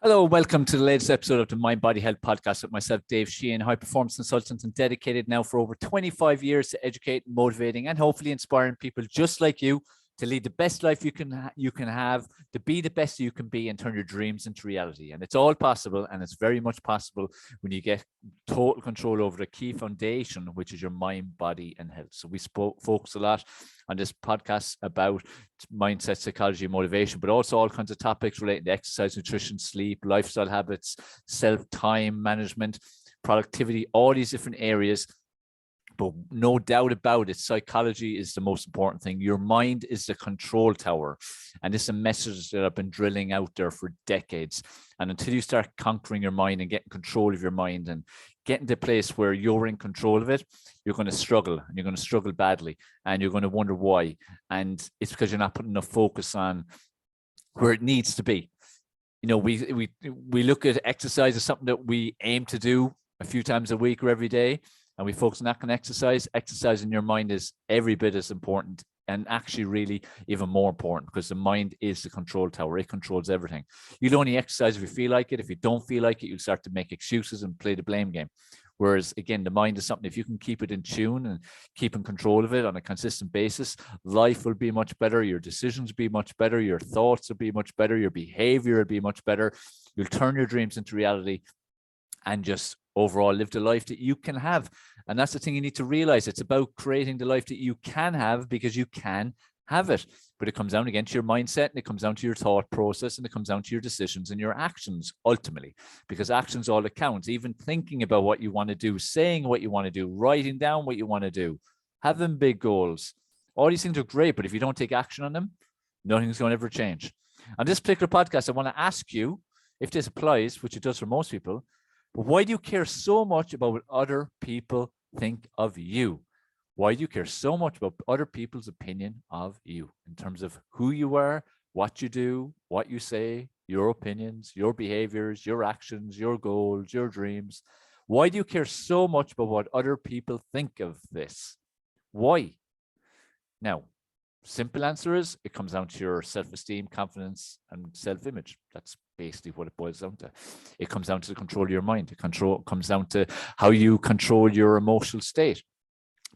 Hello, welcome to the latest episode of the MindBodyHealth Podcast with myself, Dave Sheahan, high performance consultant and dedicated now for over 25 years to educating, motivating, and hopefully inspiring people just like you to lead the best life you can have, to be the best you can be, and turn your dreams into reality. And it's all possible, and it's very much possible when you get total control over the key foundation, which is your mind, body, and health. So we focus a lot on this podcast about mindset, psychology, and motivation, but also all kinds of topics relating to exercise, nutrition, sleep, lifestyle habits, self-time management, productivity, all these different areas. But no doubt about it, psychology is the most important thing. Your mind is the control tower. And this is a message that I've been drilling out there for decades. And until you start conquering your mind and getting control of your mind and getting to a place where you're in control of it, you're going to struggle, and you're going to struggle badly, and you're going to wonder why. And it's because you're not putting enough focus on where it needs to be. You know, we look at exercise as something that we aim to do a few times a week or every day. And we focus on that kind of exercise. Exercise in your mind is every bit as important, and actually really even more important, because the mind is the control tower. It controls everything. You'll only exercise if you feel like it. If you don't feel like it, you'll start to make excuses and play the blame game. Whereas, again, the mind is something, if you can keep it in tune and keep in control of it on a consistent basis, life will be much better. Your decisions will be much better. Your thoughts will be much better. Your behavior will be much better. You'll turn your dreams into reality and just overall live the life that you can have. And that's the thing you need to realize. It's about creating the life that you can have, because you can have it. But it comes down again to your mindset, and it comes down to your thought process, and it comes down to your decisions and your actions ultimately, because actions all that counts. Even thinking about what you want to do, saying what you want to do, writing down what you want to do, having big goals. All these things are great, but if you don't take action on them, nothing's going to ever change. On this particular podcast, I want to ask you, if this applies, which it does for most people, but why do you care so much about what other people think of you? Why do you care so much about other people's opinion of you in terms of who you are, what you do, what you say, your opinions, your behaviors, your actions, your goals, your dreams? Why do you care so much about what other people think of this? Why? Now, simple answer is it comes down to your self-esteem, confidence, and self-image. That's basically what it boils down to. It comes down to the control of your mind. It comes down to how you control your emotional state.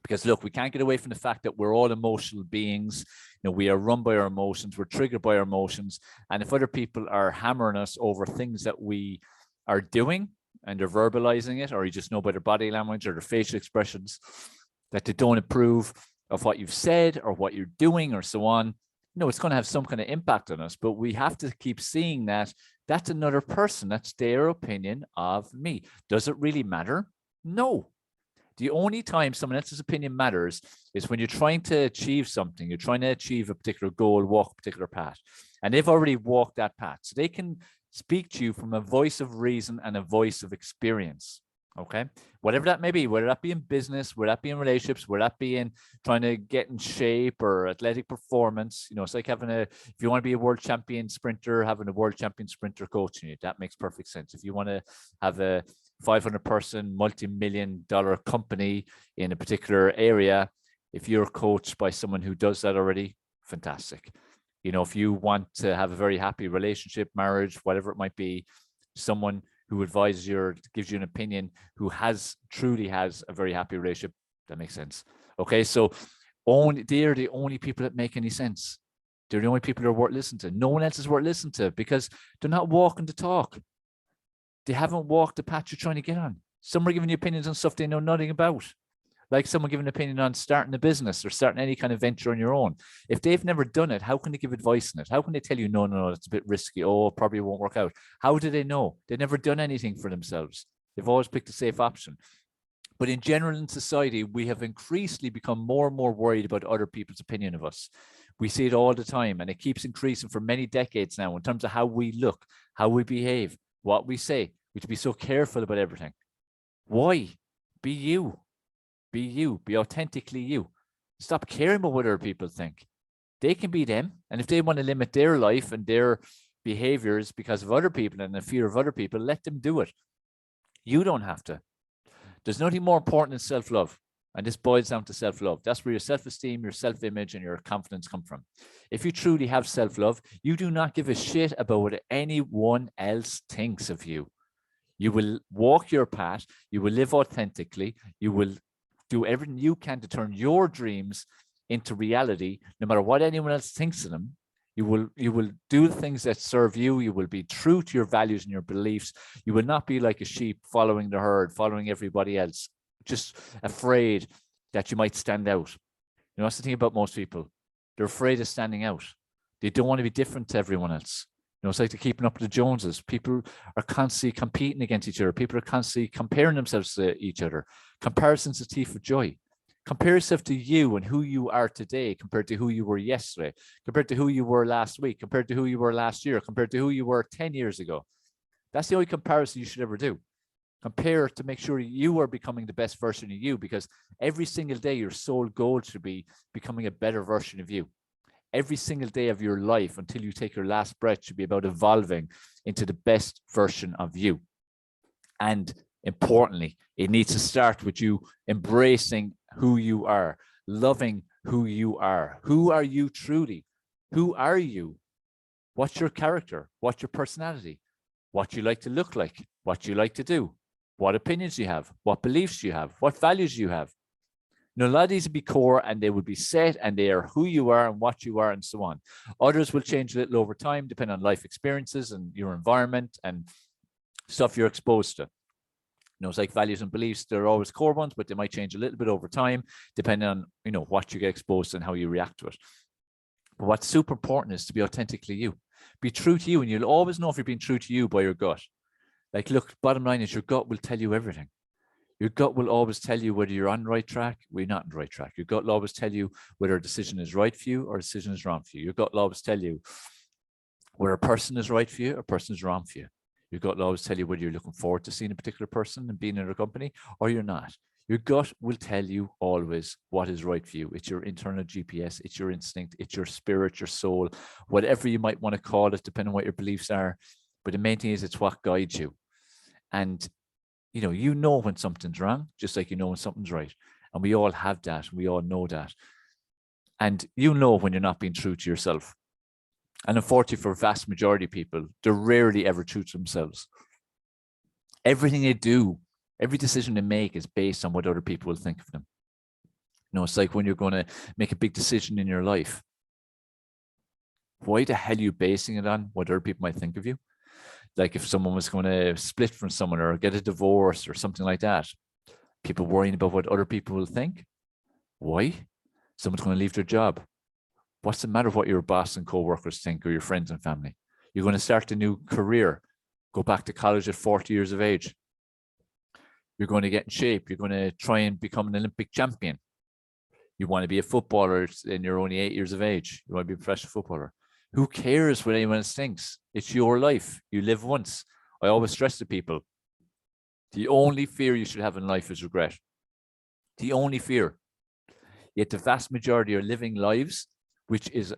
Because look, we can't get away from the fact that we're all emotional beings. You know, we are run by our emotions. We're triggered by our emotions. And if other people are hammering us over things that we are doing and they're verbalizing it, or you just know by their body language or their facial expressions that they don't approve of what you've said or what you're doing or so on, it's going to have some kind of impact on us. But we have to keep seeing that that's another person. That's their opinion of me. Does it really matter? No. The only time someone else's opinion matters is when you're trying to achieve something. You're trying to achieve a particular goal, walk a particular path. And they've already walked that path. So they can speak to you from a voice of reason and a voice of experience. Okay, whatever that may be, whether that be in business, whether that be in relationships, whether that be in trying to get in shape or athletic performance. It's like if you want to be a world champion sprinter, having a world champion sprinter coaching you, that makes perfect sense. If you want to have a 500-person, multi-million-dollar company in a particular area, if you're coached by someone who does that already, fantastic. If you want to have a very happy relationship, marriage, whatever it might be, someone who advises you or gives you an opinion who truly has a very happy relationship, that makes sense. Okay, so they're the only people that make any sense. They're the only people that are worth listening to. No one else is worth listening to, because they're not walking the talk. They haven't walked the path you're trying to get on. Some are giving you opinions on stuff they know nothing about. Like someone giving an opinion on starting a business or starting any kind of venture on your own. If they've never done it, how can they give advice on it? How can they tell you, no, it's a bit risky. Oh, probably won't work out. How do they know? They've never done anything for themselves. They've always picked a safe option. But in general, in society, we have increasingly become more and more worried about other people's opinion of us. We see it all the time, and it keeps increasing for many decades now in terms of how we look, how we behave, what we say. We should be so careful about everything. Why? Be you. Be you. Be authentically you. Stop caring about what other people think. They can be them. And if they want to limit their life and their behaviors because of other people and the fear of other people, let them do it. You don't have to. There's nothing more important than self-love. And this boils down to self-love. That's where your self-esteem, your self-image, and your confidence come from. If you truly have self-love, you do not give a shit about what anyone else thinks of you. You will walk your path. You will live authentically. You will do everything you can to turn your dreams into reality, no matter what anyone else thinks of them. You will do the things that serve you. You will be true to your values and your beliefs. You will not be like a sheep following the herd, following everybody else, just afraid that you might stand out. You know, that's the thing about most people. They're afraid of standing out. They don't want to be different to everyone else. You know, it's like they're keeping up with the Joneses. People are constantly competing against each other. People are constantly comparing themselves to each other. Comparison's a thief of joy. Compare yourself to you and who you are today compared to who you were yesterday, compared to who you were last week, compared to who you were last year, compared to who you were 10 years ago. That's the only comparison you should ever do. Compare to make sure you are becoming the best version of you, because every single day your sole goal should be becoming a better version of you. Every single day of your life until you take your last breath should be about evolving into the best version of you. And importantly, it needs to start with you embracing who you are, loving who you are. Who are you truly? Who are you? What's your character? What's your personality? What you like to look like? What you like to do? What opinions you have? What beliefs you have? What values you have? You know, a lot of these would be core and they would be set and they are who you are and what you are and so on. Others will change a little over time, depending on life experiences and your environment and stuff you're exposed to. You know, it's like values and beliefs. They're always core ones, but they might change a little bit over time, depending on, you know, what you get exposed to and how you react to it. But what's super important is to be authentically you. Be true to you, and you'll always know if you're being true to you by your gut. Like, look, bottom line is your gut will tell you everything. Your gut will always tell you whether you're on the right track or you're not on the right track. Your gut will always tell you whether a decision is right for you or a decision is wrong for you. Your gut will always tell you whether a person is right for you or a person is wrong for you. Your gut will always tell you whether you're looking forward to seeing a particular person and being in a company or you're not. Your gut will tell you always what is right for you. It's your internal GPS. It's your instinct. It's your spirit, your soul, whatever you might want to call it, depending on what your beliefs are. But the main thing is it's what guides you. And, you know when something's wrong, just like you know when something's right. And we all have that. We all know that. And you know when you're not being true to yourself. And unfortunately, for a vast majority of people, they're rarely ever true to themselves. Everything they do, every decision they make is based on what other people will think of them. It's like when you're going to make a big decision in your life. Why the hell are you basing it on what other people might think of you? Like if someone was going to split from someone or get a divorce or something like that, people worrying about what other people will think. Why? Someone's going to leave their job. What's the matter what your boss and co-workers think or your friends and family? You're going to start a new career, go back to college at 40 years of age. You're going to get in shape. You're going to try and become an Olympic champion. You want to be a footballer and you're only 8 years of age. You want to be a professional footballer. Who cares what anyone else thinks? It's your life. You live once. I always stress to people, the only fear you should have in life is regret. The only fear. Yet the vast majority are living lives which is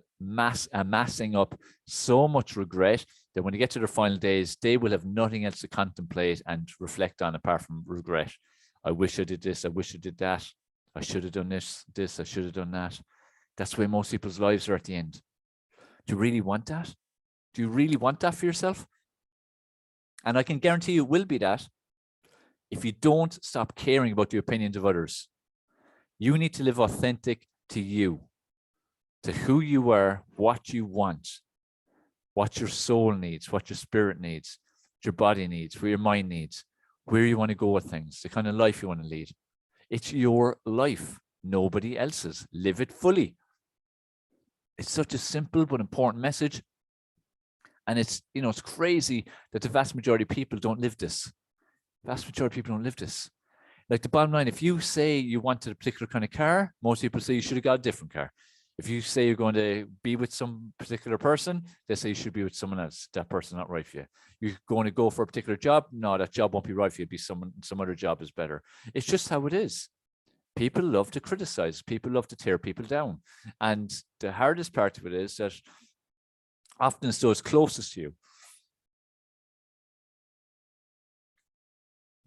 amassing up so much regret that when they get to their final days, they will have nothing else to contemplate and reflect on apart from regret. I wish I did this. I wish I did that. I should have done this. I should have done that. That's the way most people's lives are at the end. Do you really want that? Do you really want that for yourself? And I can guarantee you it will be that if you don't stop caring about the opinions of others. You need to live authentic to you, to who you are, what you want, what your soul needs, what your spirit needs, what your body needs, what your mind needs, where you want to go with things, the kind of life you want to lead. It's your life, nobody else's. Live it fully. It's such a simple but important message. And it's crazy that the vast majority of people don't live this. Vast majority of people don't live this. Like the bottom line, if you say you wanted a particular kind of car, most people say you should have got a different car. If you say you're going to be with some particular person, they say you should be with someone else. That person's not right for you. You're going to go for a particular job. No, that job won't be right for you. It'd be some other job is better. It's just how it is. People love to criticize. People love to tear people down. And the hardest part of it is that often it's those closest to you.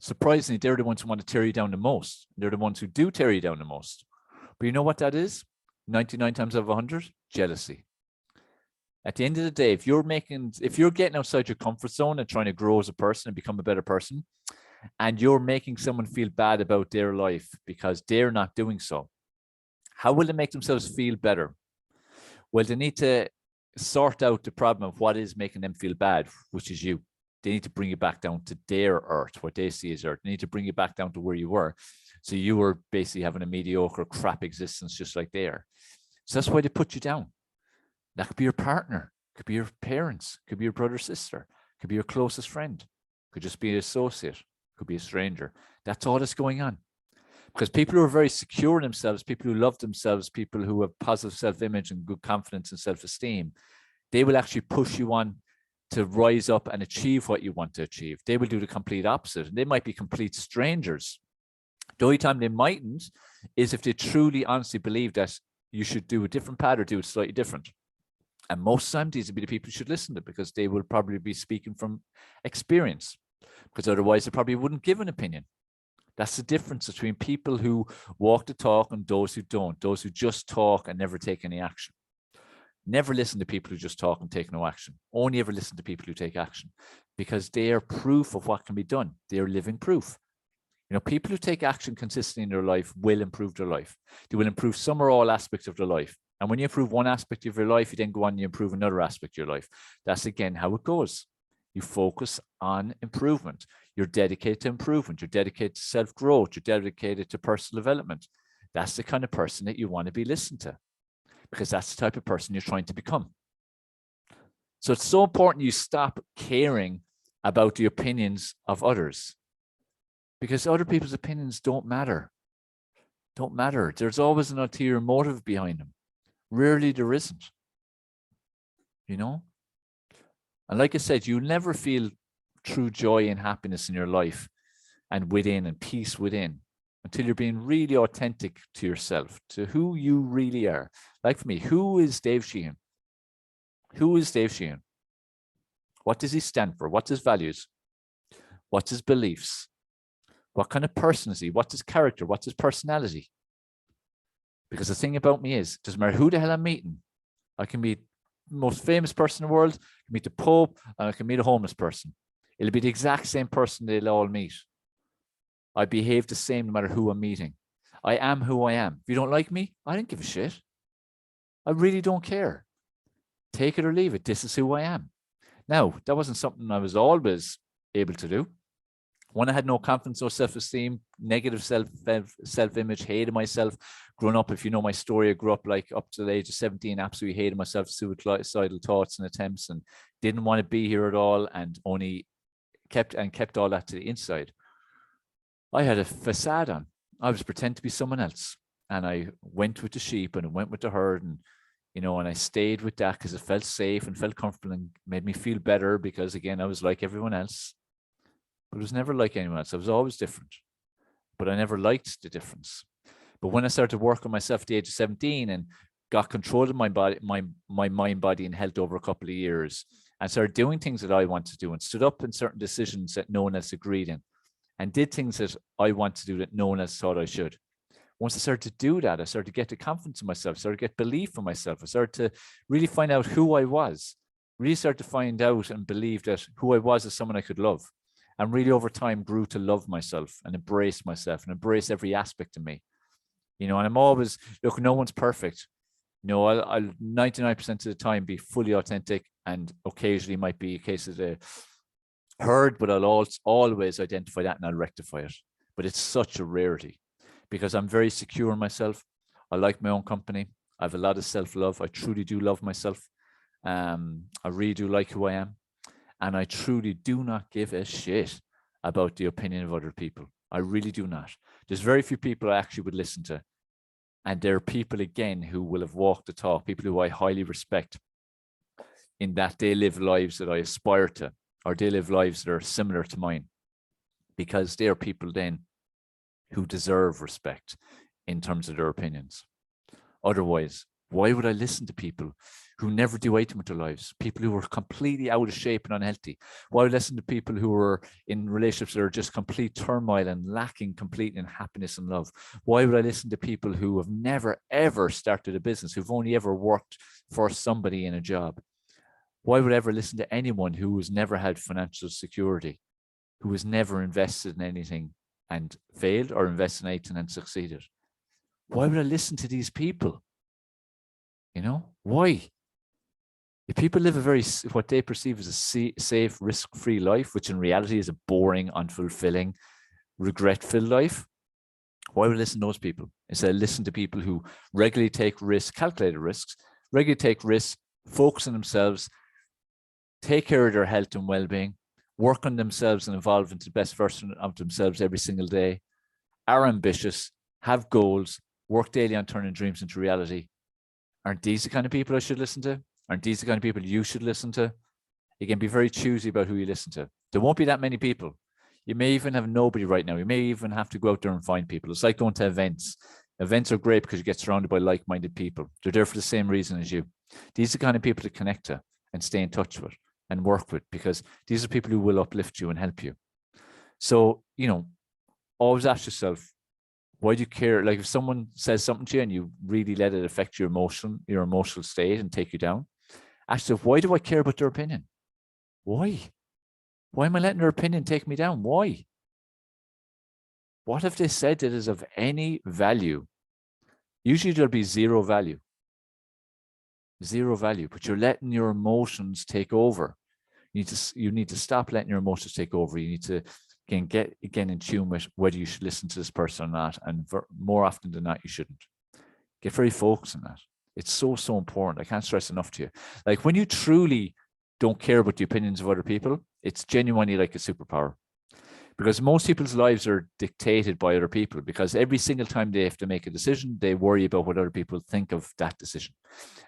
Surprisingly, they're the ones who want to tear you down the most. They're the ones who do tear you down the most. But you know what that is? 99 times out of 100, jealousy. At the end of the day, if you're getting outside your comfort zone and trying to grow as a person and become a better person, and you're making someone feel bad about their life because they're not doing so, how will they make themselves feel better? Well, they need to sort out the problem of what is making them feel bad, which is you. They need to bring you back down to their earth, what they see as earth. They need to bring you back down to where you were. So you were basically having a mediocre, crap existence just like they are. So that's why they put you down. That could be your partner, could be your parents, could be your brother, sister, could be your closest friend, could just be an associate, could be a stranger. That's all that's going on. Because people who are very secure in themselves, people who love themselves, people who have positive self-image and good confidence and self-esteem, they will actually push you on to rise up and achieve what you want to achieve. They will do the complete opposite. And they might be complete strangers. The only time they mightn't is if they truly, honestly believe that you should do a different path or do it slightly different. And most times these will be the people you should listen to, because they will probably be speaking from experience, because otherwise they probably wouldn't give an opinion. That's the difference between people who walk the talk and those who don't, those who just talk and never take any action. Never listen to people who just talk and take no action. Only ever listen to people who take action, because they are proof of what can be done. They are living proof. You know, people who take action consistently in their life will improve their life. They will improve some or all aspects of their life. And when you improve one aspect of your life, you then go on and you improve another aspect of your life. That's again how it goes. You focus on improvement. You're dedicated to improvement. You're dedicated to self-growth. You're dedicated to personal development. That's the kind of person that you want to be listened to, because that's the type of person you're trying to become. So it's so important you stop caring about the opinions of others, because other people's opinions don't matter. Don't matter. There's always an ulterior motive behind them. Rarely there isn't, you know? And like I said, you'll never feel true joy and happiness in your life and within and peace within until you're being really authentic to yourself, to who you really are. Like for me, who is Dave Sheahan? Who is Dave Sheahan? What does he stand for? What's his values? What's his beliefs? What kind of person is he? What's his character? What's his personality? Because the thing about me is, it doesn't matter who the hell I'm meeting. I can meet the most famous person in the world, I can meet the Pope, and I can meet a homeless person. It'll be the exact same person they'll all meet. I behave the same no matter who I'm meeting. I am who I am. If you don't like me, I don't give a shit. I really don't care. Take it or leave it. This is who I am. Now, that wasn't something I was always able to do. When I had no confidence or self-esteem, negative self-image, hated myself. Growing up, if you know my story, I grew up like up to the age of 17, absolutely hated myself, suicidal thoughts and attempts, and didn't want to be here at all, and only kept all that to the inside. I had a facade on. I was pretending to be someone else, and I went with the sheep and I went with the herd, and and I stayed with that because it felt safe and felt comfortable and made me feel better, because again, I was like everyone else. But it was never like anyone else. I was always different, but I never liked the difference. But when I started to work on myself at the age of 17 and got control of my body, my mind, body, and health over a couple of years, and started doing things that I wanted to do and stood up in certain decisions that no one else agreed in, and did things that I want to do that no one else thought I should. Once I started to do that, I started to get the confidence in myself, started to get belief in myself. I started to really find out who I was, really started to find out and believe that who I was is someone I could love. And really over time grew to love myself and embrace myself and embrace every aspect of me. And I'm always, look, no one's perfect. I'll 99% of the time be fully authentic, and occasionally might be a case of the herd, but I'll always identify that and I'll rectify it. But it's such a rarity, because I'm very secure in myself. I like my own company. I have a lot of self-love. I truly do love myself. I really do like who I am. And I truly do not give a shit about the opinion of other people. I really do not. There's very few people I actually would listen to. And there are people, again, who will have walked the talk, people who I highly respect, in that they live lives that I aspire to, or they live lives that are similar to mine, because they are people then who deserve respect in terms of their opinions. Otherwise, Why would I listen to people who never do anything with their lives? People who are completely out of shape and unhealthy? Why would I listen to people who are in relationships that are just complete turmoil and lacking completely in happiness and love? Why would I listen to people who have never, ever started a business, who've only ever worked for somebody in a job? Why would I ever listen to anyone who has never had financial security, who has never invested in anything and failed, or invested in anything and succeeded? Why would I listen to these people? Why? If people live a very, what they perceive as a safe, risk-free life, which in reality is a boring, unfulfilling, regret-filled life, why would I listen to those people? Instead, I listen to people who regularly take risks, calculated risks, regularly take risks, focus on themselves, take care of their health and well-being, work on themselves and evolve into the best version of themselves every single day, are ambitious, have goals, work daily on turning dreams into reality. Aren't these the kind of people I should listen to? Aren't these the kind of people you should listen to? You can be very choosy about who you listen to. There won't be that many people. You may even have nobody right now. You may even have to go out there and find people. It's like going to events. Events are great because you get surrounded by like-minded people. They're there for the same reason as you. These are the kind of people to connect to and stay in touch with and work with, because these are people who will uplift you and help you. So, always ask yourself, why do you care? Like if someone says something to you and you really let it affect your emotional state and take you down, ask yourself, why do I care about their opinion? Why? Why am I letting their opinion take me down? Why? What have they said that is of any value? Usually there'll be zero value. Zero value, but you're letting your emotions take over. You need to stop letting your emotions take over. You need to get in tune with whether you should listen to this person or not. And more often than not, you shouldn't. Get very focused on that. It's so, so important. I can't stress enough to you. Like when you truly don't care about the opinions of other people, it's genuinely like a superpower. Because most people's lives are dictated by other people, because every single time they have to make a decision, they worry about what other people think of that decision.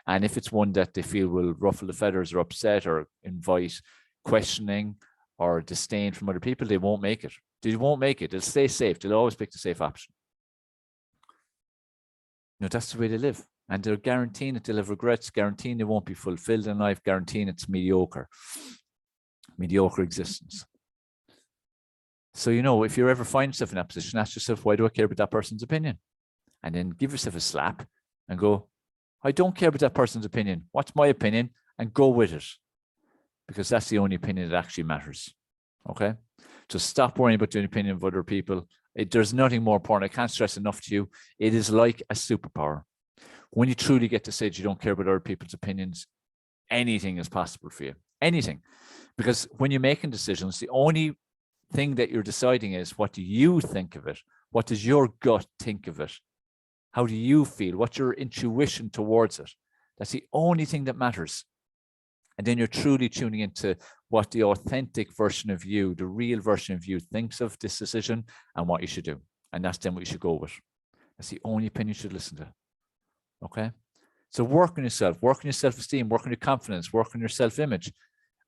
And if it's one that they feel will ruffle the feathers or upset or invite questioning or disdain from other people, they won't make it. They won't make it. They'll stay safe. They'll always pick the safe option. That's the way they live. And they're guaranteeing that they'll have regrets, guaranteeing they won't be fulfilled in life, guaranteeing it's mediocre existence. So, if you ever find yourself in that position, ask yourself, why do I care about that person's opinion? And then give yourself a slap and go, I don't care about that person's opinion. What's my opinion? And go with it. Because that's the only opinion that actually matters. Okay? So stop worrying about the opinion of other people. There's nothing more important. I can't stress enough to you. It is like a superpower. When you truly get to the stage you don't care about other people's opinions, anything is possible for you. Anything. Because when you're making decisions, the only thing that you're deciding is, what do you think of it? What does your gut think of it? How do you feel? What's your intuition towards it? That's the only thing that matters. And then you're truly tuning into what the authentic version of you, the real version of you, thinks of this decision and what you should do. And that's then what you should go with. That's the only opinion you should listen to. Okay? So work on yourself, work on your self-esteem, work on your confidence, work on your self-image.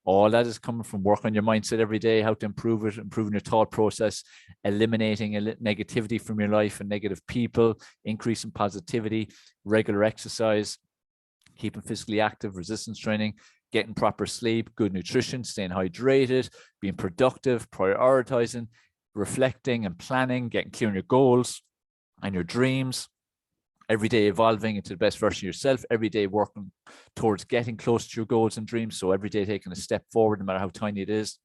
All that is coming from work on your mindset every day, how to improve it, improving your thought process, eliminating negativity from your life and negative people, increasing positivity, regular exercise, keeping physically active, resistance training, getting proper sleep, good nutrition, staying hydrated, being productive, prioritizing, reflecting and planning, getting clear on your goals and your dreams, every day evolving into the best version of yourself, every day working towards getting close to your goals and dreams. So every day taking a step forward, no matter how tiny it is.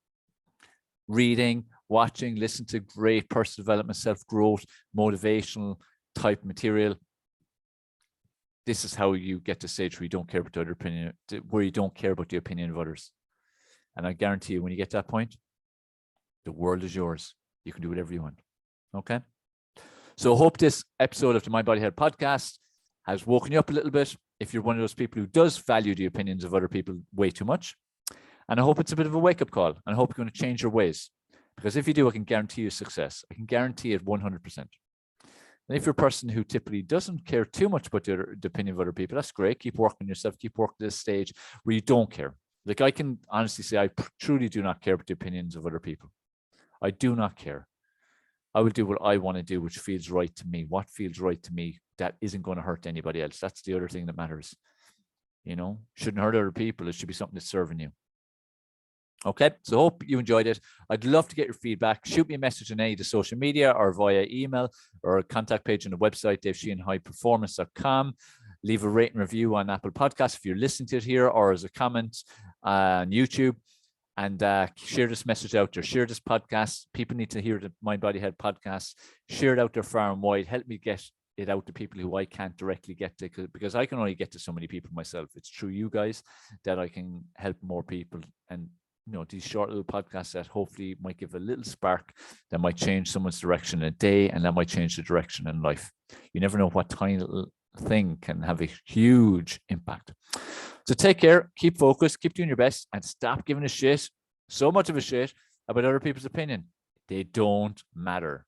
Reading, watching, listening to great personal development, self-growth, motivational type material. This is how you get to the stage where you don't care about the other opinion, where you don't care about the opinion of others. And I guarantee you, when you get to that point, the world is yours. You can do whatever you want. Okay? So I hope this episode of the Mind Body Health podcast has woken you up a little bit. If you're one of those people who does value the opinions of other people way too much. And I hope it's a bit of a wake-up call. And I hope you're going to change your ways. Because if you do, I can guarantee you success. I can guarantee it 100%. And if you're a person who typically doesn't care too much about the opinion of other people, that's great. Keep working on yourself. Keep working at this stage where you don't care. Like I can honestly say, I truly do not care about the opinions of other people. I do not care. I will do what I want to do, which feels right to me. What feels right to me that isn't going to hurt anybody else. That's the other thing that matters. Shouldn't hurt other people. It should be something that's serving you. Okay, so hope you enjoyed it. I'd love to get your feedback. Shoot me a message on any of the social media or via email or a contact page on the website, davesheahanhighperformance.com. Leave a rate and review on Apple Podcasts if you're listening to it here, or as a comment on YouTube. And share this message out there. Share this podcast. People need to hear the Mind Body Health podcast. Share it out there far and wide. Help me get it out to people who I can't directly get to, because I can only get to so many people myself. It's through you guys that I can help more people. And these short little podcasts that hopefully might give a little spark that might change someone's direction in a day, and that might change the direction in life. You never know what tiny little thing can have a huge impact. So take care, keep focused, keep doing your best, and stop giving a shit, so much of a shit, about other people's opinion. They don't matter.